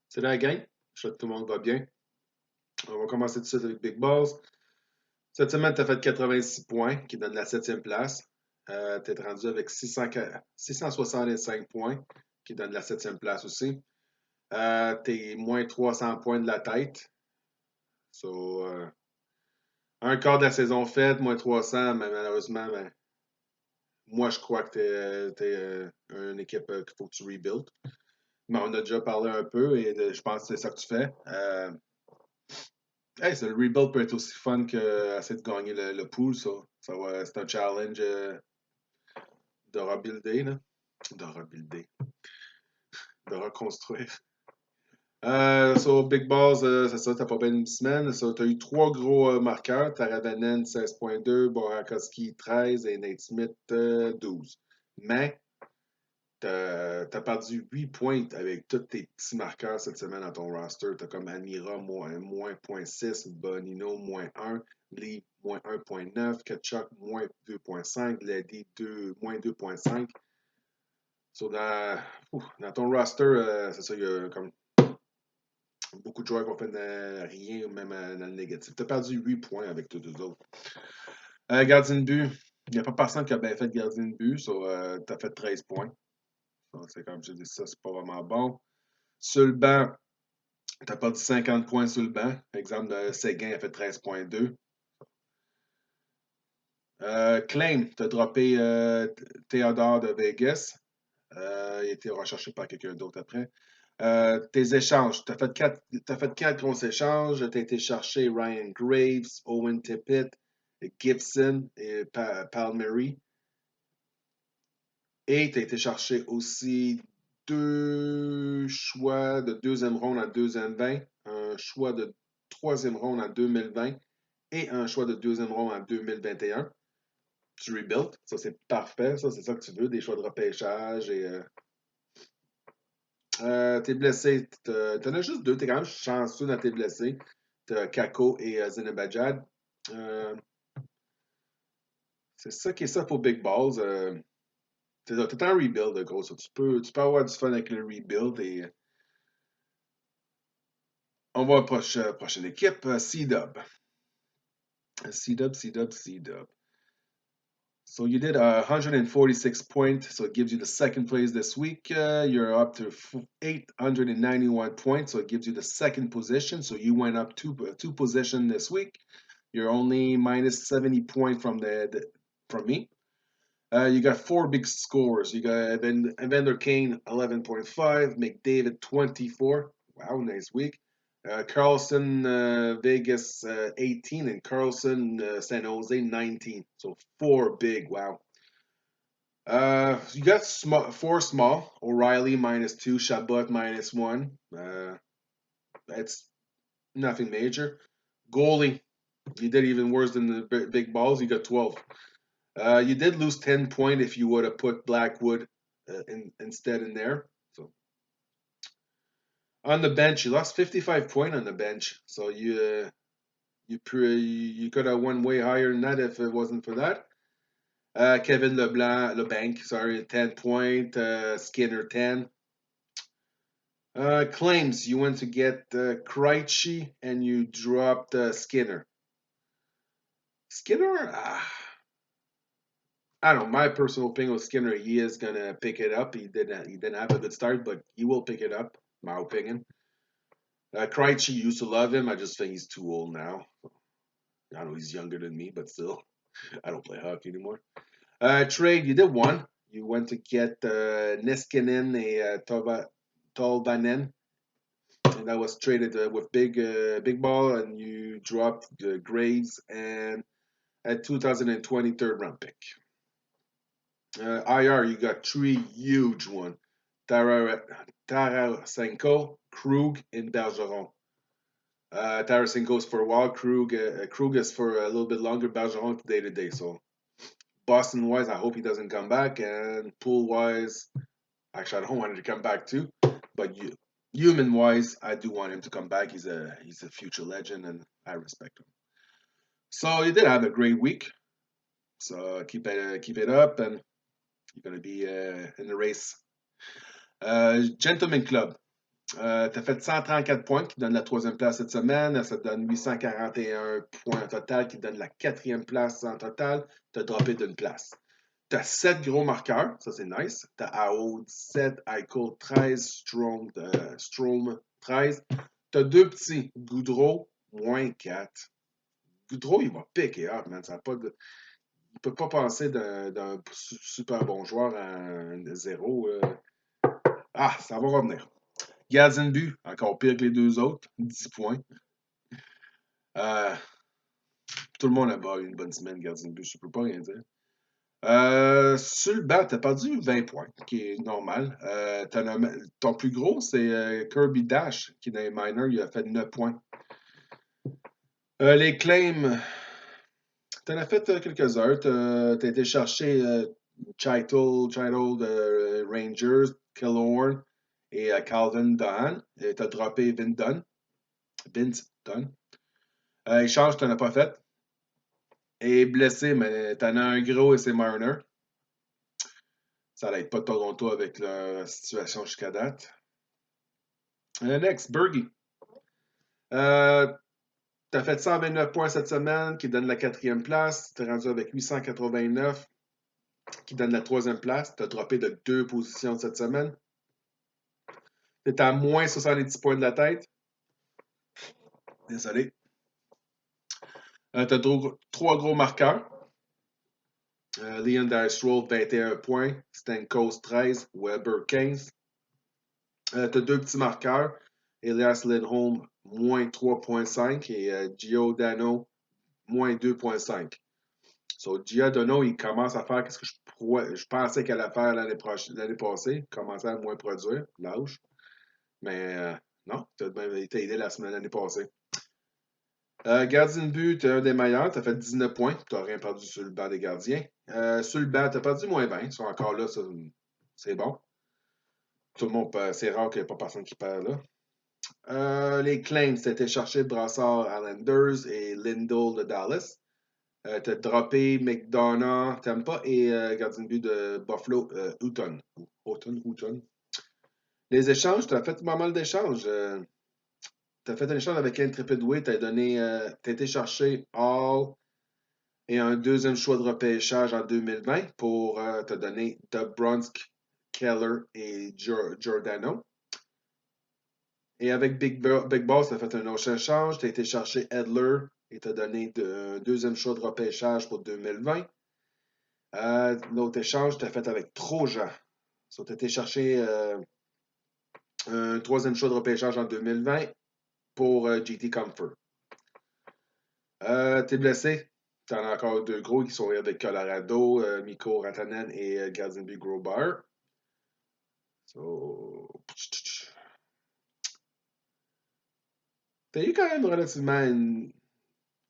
C'est la gang. Je souhaite que tout le monde va bien. On va commencer tout de suite avec Big Balls. Cette semaine, tu as fait 86 points, qui donne la septième place. Tu es rendu avec 665 points, qui donne la septième place aussi. Tu es moins 300 points de la tête. So, un quart de la saison faite, moins 300, mais malheureusement, moi, je crois que tu es, une équipe qu'il faut que tu rebuild. Mais on a déjà parlé un peu et je pense que c'est ça que tu fais. Hey, le rebuild peut être aussi fun qu'essayer de gagner le pool, ça. C'est un challenge de rebuilder, là. De rebuilder. De reconstruire. Big Balls, c'est ça, t'as pas bien une semaine. T'as eu trois gros marqueurs. Taravanen, 16,2, Borakowski, 13 et Nate Smith, 12. Mais t'as perdu 8 points avec tous tes petits marqueurs cette semaine dans ton roster. T'as comme Amira, moins 0,6, Bonino, moins 1, Lee, moins 1,9, Ketchuk, moins 2,5, Lady, moins 2,5. Dans ton roster, c'est ça, il y a comme beaucoup de joueurs qui ont fait rien, même dans le négatif. T'as perdu 8 points avec tous les autres. Gardien de but, il n'y a pas personne qui a bien fait gardien de but, t'as fait 13 points. C'est comme je dis ça, c'est pas vraiment bon. Sur le banc, t'as perdu 50 points sur le banc. Exemple, Séguin a fait 13,2. Claim, t'as droppé Théodore de Vegas. Il a été recherché par quelqu'un d'autre après. Tes échanges, t'as fait quatre grosses échanges. T'as été chercher Ryan Graves, Owen Tippett, Gibson et Palmieri. Et tu as été chercher aussi deux choix de deuxième ronde en deuxième 20, un choix de troisième ronde en 2020 et un choix de deuxième ronde en 2021. Tu rebuild, ça c'est parfait, ça c'est ça que tu veux, des choix de repêchage et t'es blessé, t'en as juste deux, t'es quand même chanceux dans tes blessés. T'as Kako et Zenebajad. Euh, c'est ça qui est ça pour Big Balls. T'es un rebuild, de gros. Ça. Tu peux avoir du fun avec le rebuild et on va à la prochaine équipe, C-Dub. C-Dub, C-Dub, C-Dub. So you did 146 points, so it gives you the second place this week. You're up to 891 points, so it gives you the second position. So you went up two position this week. You're only minus 70 points from me. You got four big scores. You got Evander Kane 11.5, McDavid 24. Wow, nice week. Carlson Vegas 18 and Carlson San Jose 19. So four big. Wow. You got four small. O'Reilly -2, Chabot -1. That's nothing major. Goalie, you did even worse than the big balls. You got 12. You did lose 10 points if you would have put Blackwood instead in there. So on the bench, you lost 55 points on the bench. So you could have won way higher than that if it wasn't for that. Kevin LeBanc, sorry, 10 point. Skinner 10. Claims you went to get Krejci and you dropped Skinner. Skinner, I don't know. My personal opinion with Skinner, he is gonna pick it up. He didn't have a good start, but he will pick it up. My opinion. Krejci used to love him. I just think he's too old now. I know he's younger than me, but still, I don't play hockey anymore. Trade, you did one. You went to get Niskanen and Tolvanen, and that was traded with big ball, and you dropped Graves and a 2020 third round pick. IR, you got three huge one. Tarasenko, Krug, and Bergeron. Tarasenko's for a while. Krug is for a little bit longer. Bergeron day to day. So Boston wise, I hope he doesn't come back. And pool wise, actually, I don't want him to come back too. But human wise, I do want him to come back. He's a future legend, and I respect him. So you did have a great week. So keep it up, and you're gonna be in the race. Gentleman Club. Tu as fait 134 points qui donne la troisième place cette semaine. Ça te donne 841 points en total qui donne la quatrième place en total. Tu as droppé d'une place. Tu as 7 gros marqueurs, ça c'est nice. Tu as AO 17, Eichel 13, Strom 13. Tu as deux petits, Goudreau, moins 4. Goudreau, il va piquer up, man. Ça a pas de... Il ne peut pas passer d'un super bon joueur à un zéro. Ah, ça va revenir. Gardien de but, encore pire que les deux autres, 10 points. Euh, Tout le monde a eu une bonne semaine, gardien de but, je ne peux pas rien dire. Sur le banc, tu as perdu 20 points, qui est normal. Ton plus gros, c'est Kirby Dash, qui dans les minors, il a fait 9 points. Les claims, tu en as fait quelques-uns. Tu as été chercher Chital de Rangers, Killorn et Calvin Dunn. Tu as droppé Vince Dunn. Échange, tu n'en as pas fait. Et blessé, mais tu en as un gros et c'est Marner. Ça n'aide pas Toronto avec la situation jusqu'à date. Next, Bergie. Euh, T'as fait 129 points cette semaine, qui donne la quatrième place. T'es rendu avec 889, qui donne la troisième place. T'as droppé de 2 positions cette semaine. T'es à moins 70 points de la tête. Désolé. T'as 3 gros marqueurs. Leon Dystro, 21 points. Stankos, 13. Weber, 15. T'as 2 petits marqueurs. Elias Lindholm, moins 3,5. Et Giordano, moins 2,5. So, Giordano, il commence à faire ce que je pensais qu'elle allait faire l'année passée. Il commençait à moins produire, l'âge. Mais non, tu as été aidé l'année passée. Gardien de but, tu es un des meilleurs. Tu as fait 19 points. Tu n'as rien perdu sur le banc des gardiens. Sur le banc, tu as perdu moins 20. Ils sont encore là, c'est bon. Tout le monde, c'est rare qu'il n'y ait pas personne qui perd là. Les claims, c'était chercher Brassard Islanders et Lindell de Dallas. T'as droppé McDonough, Tampa et gardien de but de Buffalo, Houghton. Les échanges, tu as fait pas mal d'échanges. Tu as fait un échange avec Intrepid Way, tu as été chercher Hall et un deuxième choix de repêchage en 2020 pour te donner Dubronsk, Keller et Giordano. Et avec Big Boss, tu as fait un autre échange, tu as été chercher Edler et tu as donné un deuxième choix de repêchage pour 2020. L'autre échange, tu as fait avec Trojan. Tu as été chercher un troisième choix de repêchage en 2020 pour GT Comfort. T'es blessé. Tu en as encore 2 gros qui sont avec Colorado, Mikko Rantanen et gardien de but Grosbar. So... T'as eu quand même relativement une...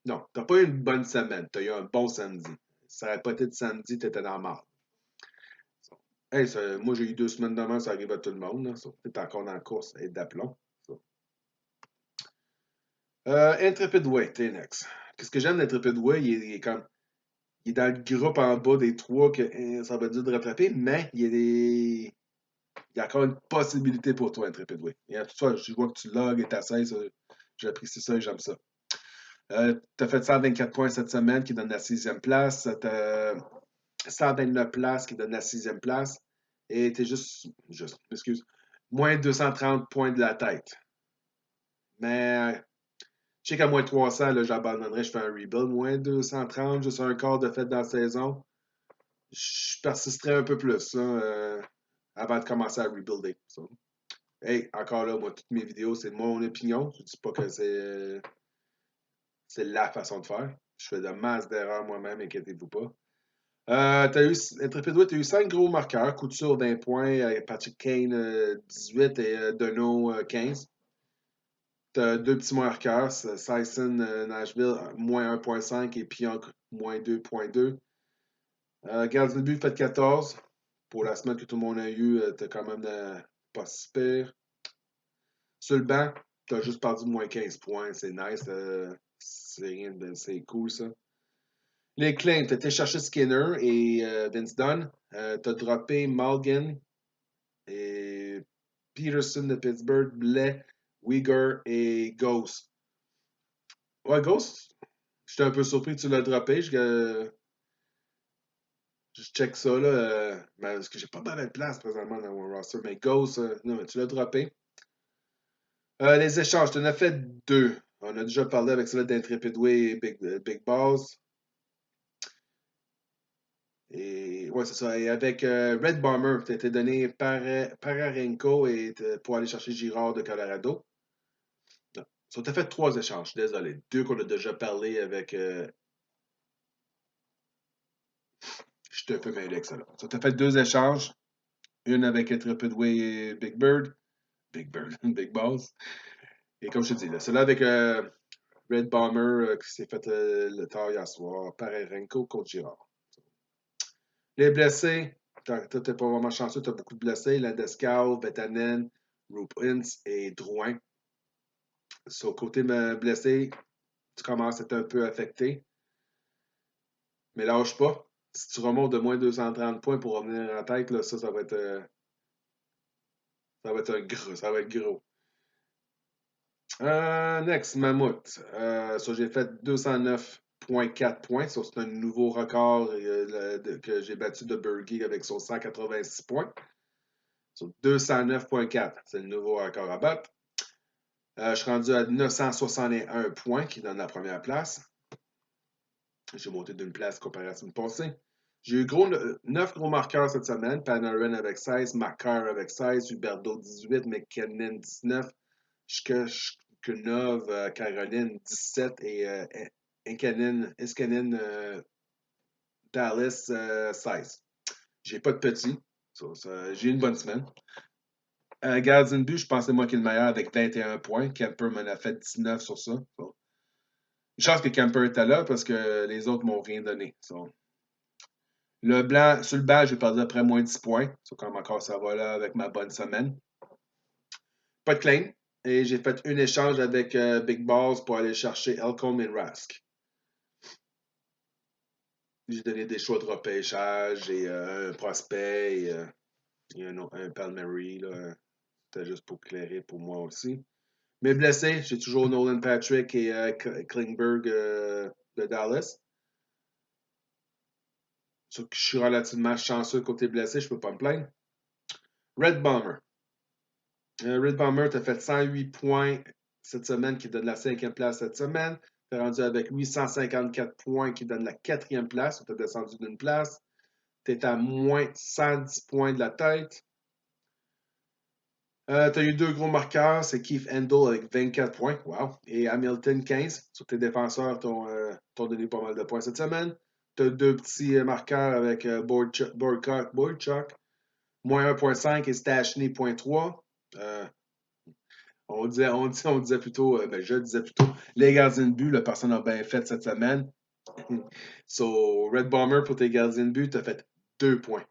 Non, t'as pas eu une bonne semaine. T'as eu un bon samedi. Ça n'aurait pas été de samedi, t'étais dans la marde. Hey, moi, j'ai eu 2 semaines de mort, ça arrive à tout le monde. T'es encore dans la course et d'aplomb. Intrepid Way, t'es next. Qu'est-ce que j'aime d'Intrepid Way? Il est comme. Il est dans le groupe en bas des 3 que ça va dur de rattraper, mais il y a encore une possibilité pour toi, Intrepid Way. Et en tout cas, je vois que tu logs et t'assais, j'apprécie ça et j'aime ça. Tu as fait 124 points cette semaine qui donne la 6e place. T'as 129 places qui donne la 6e place. Et t'es excuse, moins 230 points de la tête. Mais je sais qu'à moins 300, là, j'abandonnerai, je fais un rebuild. Moins 230, juste un quart de fait dans la saison. Je persisterai un peu plus là, avant de commencer à rebuilder. So. Hey, encore là, moi, toutes mes vidéos, c'est mon opinion. Je ne dis pas que c'est la façon de faire. Je fais de masse d'erreurs moi-même, inquiétez-vous pas. Intrepid, tu as eu 5 gros marqueurs. Couture 20 points, Patrick Kane 18 et Deneau 15. Tu as 2 petits marqueurs, Syson Nashville moins 1,5 et Pionk moins 2,2. Gardien de but, fait 14. Pour la semaine que tout le monde a eu, tu as quand même pas si pire. Sur le banc, tu as juste perdu moins 15 points. C'est nice. C'est rien de. C'est cool ça. Les claims, tu as été chercher Skinner et Vince Dunn. Tu as droppé Malgin et Peterson de Pittsburgh, Blais, Uyghur et Ghost. Ouais, Ghost, j'étais un peu surpris que tu l'as droppé. Je check ça, là. Parce que j'ai pas mal de place présentement dans mon roster. Mais Ghost, non, mais tu l'as droppé. Les échanges, tu en as fait deux. On a déjà parlé avec celle d'Intrepid Way et Big Balls. Et ouais, c'est ça. Et avec Red Bomber, tu as été donné par Pararenko pour aller chercher Girard de Colorado. Non. So, tu as fait trois échanges, désolé. Deux qu'on a déjà parlé avec. Je suis un peu mêlé avec ça là. So, tu as fait deux échanges. Une avec Intrepid Way et Big Bird. Big Bird, Big Balls. Et comme je te dis, là, celui-là avec Red Bomber qui s'est fait le tard hier soir, Pararenko contre Girard. Les blessés, t'es pas vraiment chanceux, t'as beaucoup de blessés. Landeskau, Vetanen, Rupins et Drouin. Sur le côté blessé, tu commences à être un peu affecté. Mais lâche pas. Si tu remontes de moins 230 points pour revenir en tête, là, ça va être. Ça va être un gros. Ça va être gros. Next, Mammouth. J'ai fait 209,4 points. Ça, c'est un nouveau record que j'ai battu de Bergie avec son 186 points. Sur 209,4. C'est le nouveau record à battre. Je suis rendu à 961 points qui donne la première place. J'ai monté d'une place comparé à la semaine passée. J'ai eu 9 gros marqueurs cette semaine. Panarin avec 16, Makar avec 16, Huberdo 18, McKinnon 19, Shkunov, Caroline 17 et Iskanen Dallas 16. J'ai pas de petits. J'ai eu une bonne semaine. Gardien de but, je pense que c'est moi qui est le meilleur avec 21 points. Kemper m'en a fait 19 sur ça. Une chance que Kemper était là parce que les autres m'ont rien donné. Le blanc, sur le banc, j'ai perdu après moins 10 points. Comme encore ça va là avec ma bonne semaine. Pas de claim. Et j'ai fait un échange avec Big Balls pour aller chercher Elcom et Rask. J'ai donné des choix de repêchage et un prospect et un Palmieri. C'était juste pour clairer pour moi aussi. Mes blessés, j'ai toujours Nolan Patrick et Klingberg de Dallas. Je suis relativement chanceux côté blessé, je ne peux pas me plaindre. Red Bomber. Red Bomber, tu as fait 108 points cette semaine, qui donne la cinquième place cette semaine. Tu es rendu avec 854 points, qui donne la quatrième place. Tu as descendu d'une place. Tu es à moins 110 points de la tête. Tu as eu deux gros marqueurs, c'est Keith Handel avec 24 points. Wow. Et Hamilton 15. Sur tes défenseurs, t'ont donné pas mal de points cette semaine. Tu as deux petits marqueurs avec Boardchuck, moins 1,5 et Stachny, 0,3. On disait plutôt, je disais plutôt, les gardiens de but, la personne a bien fait cette semaine. So, Red Bomber, pour tes gardiens de but, tu as fait 2 points.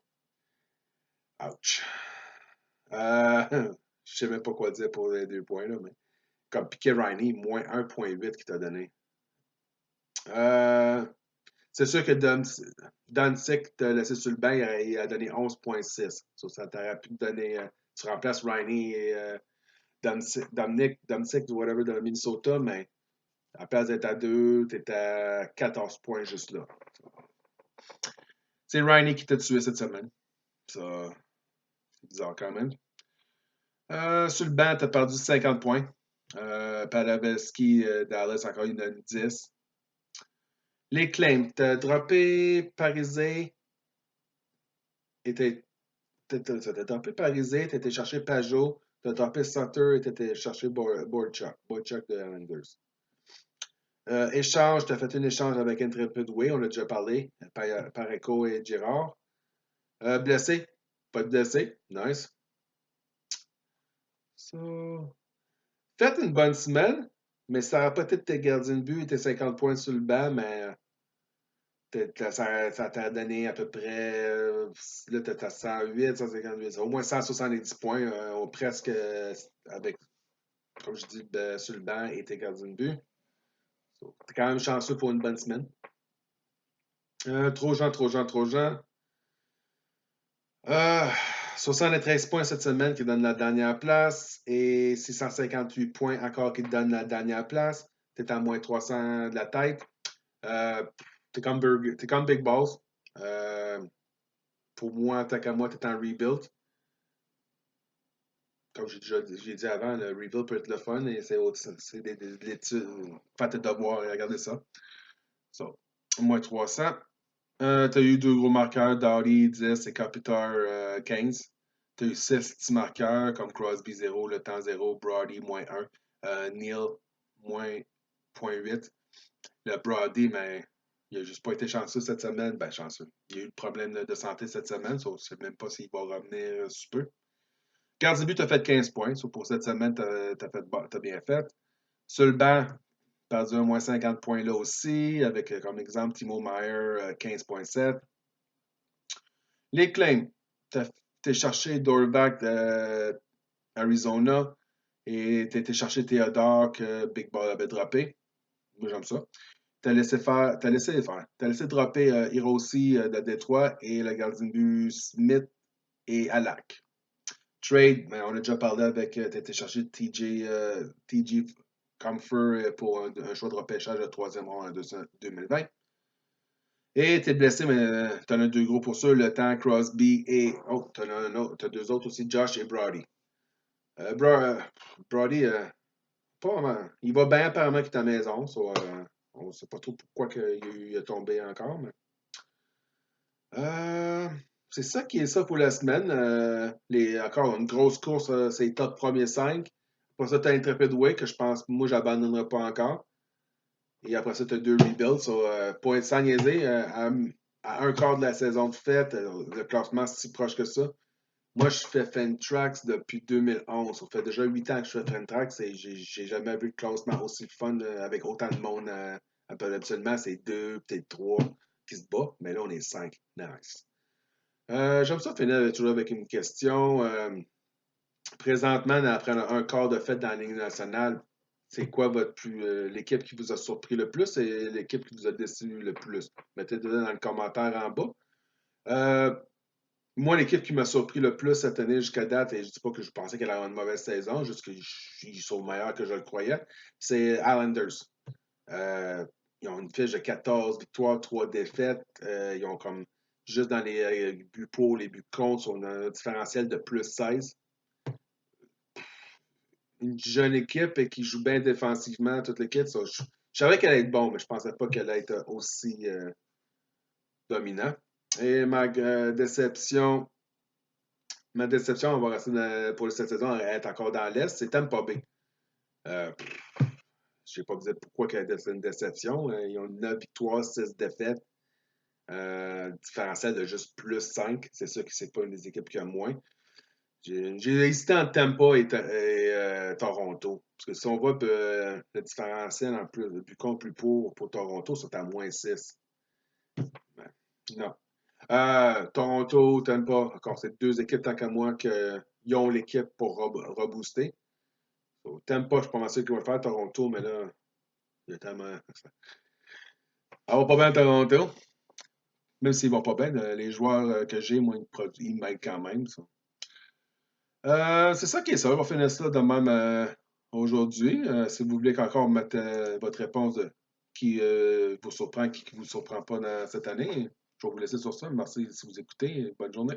Ouch. Je sais même pas quoi dire pour les 2 points, là, mais comme Piquet Riney, moins 1,8 qu'il t'a donné. C'est sûr que Dunsik t'a laissé sur le banc, il a donné 11,6. So, ça t'aurait pu te donner. Tu remplaces Riney et Dunsik, whatever, de Minnesota, mais à la place d'être à 2, t'es à 14 points juste là. C'est Riney qui t'a tué cette semaine. Ça, c'est bizarre quand même. Sur le banc, t'as perdu 50 points. Palaveski, Dallas, encore une 10. Les claims, t'as droppé Parisé et t'as droppé Parisé, t'as été chercher Pajot, t'as droppé Sutter et t'as été chercher Boardchuck de Islanders. Échange, tu as fait un échange avec Intrepid Way, on a déjà parlé, Pareco et Girard. Blessé, pas de blessé, nice. So, faites une bonne semaine, mais ça n'a pas été tes gardiens de but et tes 50 points sur le banc, mais ça t'a donné à peu près, là, tu à 108, 158, au moins 170 points, presque avec, comme je dis, sur le banc et tes gardiens de but. So, t'es quand même chanceux pour une bonne semaine. Trop gens. 73 points cette semaine qui donne la dernière place et 658 points encore qui te donne la dernière place. Tu es à moins 300 de la tête. T'es comme Big Boss. Pour moi, tant qu'à moi, tu es en rebuild. Comme j'ai dit avant, le rebuild peut être le fun et c'est de l'étude. Faites tes devoirs et regardez ça. So, moins 300. Tu as eu deux gros marqueurs, Dowdy 10 et Kopitar 15. Tu as eu 6 petits marqueurs comme Crosby 0, Le Temps 0, Brody moins 1, Neal moins 0.8. Le Brody, mais il n'a juste pas été chanceux cette semaine. Ben, chanceux. Il a eu le problème de santé cette semaine, so, je ne sais même pas s'il va revenir sous peu. Gardien de but, tu as fait 15 points. So, pour cette semaine, tu as bien fait. Sur le banc, perdu un moins 50 points là aussi, avec comme exemple Timo Meyer 15,7. Les claims, tu as cherché Dorvac d'Arizona et tu as été chercher Theodore que Big Ball avait droppé. Moi, j'aime ça. Tu as laissé faire, t'as laissé faire. Tu as laissé dropper Hiroshi de Détroit et le gardien de but Smith et Alak. Trade, ben, on a déjà parlé avec, tu as été chercher TG Comfort pour un choix de repêchage de troisième rang en 2020. Et t'es blessé, mais t'en as deux gros pour ça, le temps, Crosby et. Oh, t'en as un autre. T'as deux autres aussi, Josh et Brody. Brody, pas vraiment. Il va bien apparemment qu'il est à la maison. On ne sait pas trop pourquoi il est tombé encore, mais. Euh, c'est ça qui est ça pour la semaine. Encore une grosse course, c'est les top premiers 5. Après ça, t'as Intrepid Way que je pense, moi, j'abandonnerai pas encore. Et après ça, tu as deux rebuilds. Pour être sans niaiser, à un quart de la saison de fête, le classement si proche que ça. Moi, je fais Fantrax depuis 2011. Ça fait déjà 8 ans que je fais Fantrax et j'ai jamais vu de classement aussi fun avec autant de monde. Absolument, c'est deux, peut-être trois qui se battent, mais là, on est 5. Nice. J'aime ça finir toujours avec une question. Présentement, après un quart de fête dans la Ligue nationale, c'est quoi l'équipe qui vous a surpris le plus et l'équipe qui vous a déçu le plus? Mettez-le dans le commentaire en bas. Euh, Moi, l'équipe qui m'a surpris le plus cette année jusqu'à date, et je ne dis pas que je pensais qu'elle allait avoir une mauvaise saison, juste qu'ils sont meilleurs que je le croyais, c'est Islanders. Euh, Ils ont une fiche de 14 victoires, 3 défaites. Ils ont comme, juste dans les buts pour, les buts contre, on a un différentiel de plus 16. Une jeune équipe et qui joue bien défensivement, toute l'équipe. Je savais qu'elle allait être bonne, mais je ne pensais pas qu'elle allait être aussi dominante. Et ma déception, on va rester pour cette saison, elle est encore dans l'Est, c'est Tampa Bay. Euh, je ne sais pas vous dire pourquoi c'est une déception. Ils ont 9 victoires, 6 défaites. Différentiel de juste plus 5. C'est sûr que c'est pas une des équipes qui a moins. J'ai hésité entre Tampa et Toronto. Parce que si on voit le différentiel en plus, du compte plus pour Toronto, c'est à moins 6. Ben, non. Toronto, Tampa, encore, c'est deux équipes tant qu'à moi qui ont l'équipe pour rebooster. Tampa, je suis pas sûr qu'ils vont le faire. Toronto, mais là, il y a tellement. Ça va pas bien à Toronto. Même s'ils vont pas bien, les joueurs que j'ai, moi, ils m'aident quand même. Ça. C'est ça qui est ça. On va finir ça de même aujourd'hui. Si vous voulez encore mettre votre réponse qui vous surprend, qui ne vous surprend pas dans cette année, je vais vous laisser sur ça. Merci si vous écoutez. Bonne journée.